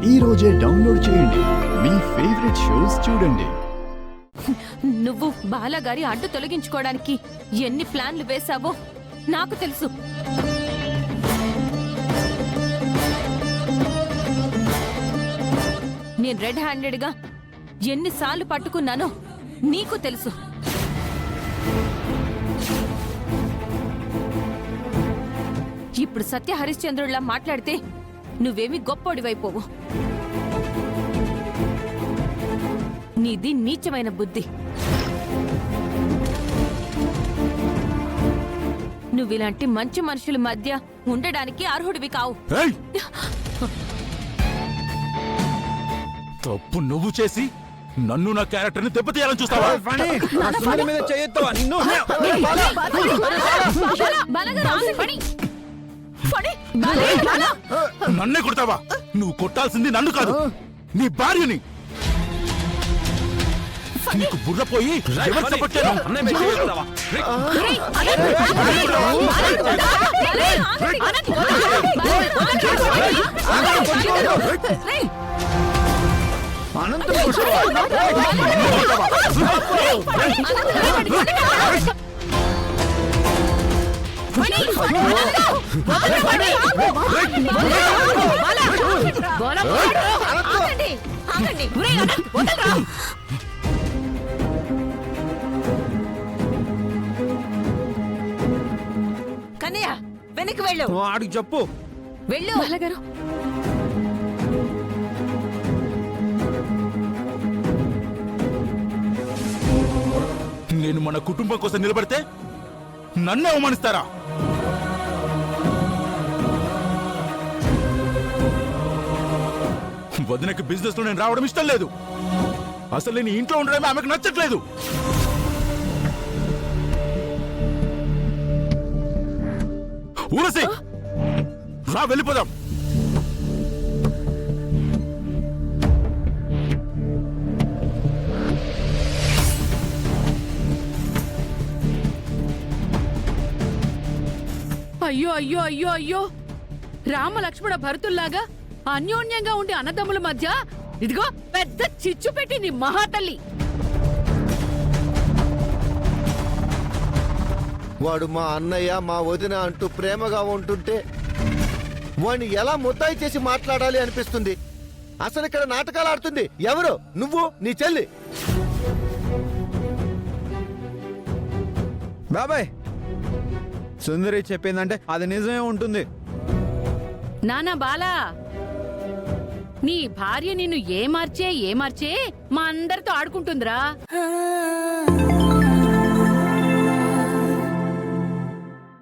ఈ రోజే డౌన్లోడ్ చేయండి. మీ ఫేవరెట్ షోస్ చూడండి. నువ్వు బాలాగారి అడ్డు తొలగించుకోవడానికి ఎన్ని ప్లాన్లు వేశావో నాకు తెలుసు. నేను రెడ్ హ్యాండెడ్ గా ఎన్నిసార్లు పట్టుకున్నానో నీకు తెలుసు. ఇప్పుడు సత్య హరిశ్చంద్రుడిలా మాట్లాడితే నువ్వేమి గొప్పోడివైపోవు. నీది నీచమైన బుద్ధి. నువ్విలాంటి మంచి మనుషుల మధ్య ఉండడానికి అర్హుడివి కావు. తప్పు నువ్వు చేసి నన్ను నా క్యారెక్టర్ ని దెబ్బతీయాలని చూస్తావా? నన్నే కొడతావా? నువ్వు కొట్టాల్సింది నన్ను కాదు, నీ భార్యని. నీకు బుర్ర పోయి కన్నయ్య వెనక్కి వెళ్ళు. ఆడికి చెప్పు. వెళ్ళు బాలగారు. నేను మన కుటుంబం కోసం నిలబడితే నన్ను అవమానిస్తారా? వదినకి బిజినెస్ లో నేను రావడం ఇష్టం లేదు. అసలు నేను ఇంట్లో ఉండడమే ఆమెకు నచ్చట్లేదు. ఊరసి రా, వెళ్ళిపోదాం. అయ్యో అయ్యో అయ్యో అయ్యో, రామ లక్ష్మణ భరతుల్లాగా అన్యోన్యంగా ఉండే అన్నదమ్ముల మధ్య ఇదిగో పెద్ద చిచ్చు పెట్టింది మహాతల్లి. వాడు మా అన్నయ్య మా వదిన అంటూ ప్రేమగా ఉంటుంటే వాడిని ఎలా ముద్దాయి చేసి మాట్లాడాలి అనిపిస్తుంది. అసలు ఇక్కడ నాటకాలు ఆడుతుంది ఎవరు? నువ్వు, నీ చెల్లి. బాబాయ్, సుందరి చెప్పిందంటే అది నిజమే ఉంటుంది. నానా బాలా, నీ భార్య నిన్ను ఏమార్చే మా అందరితో ఆడుకుంటుందిరా.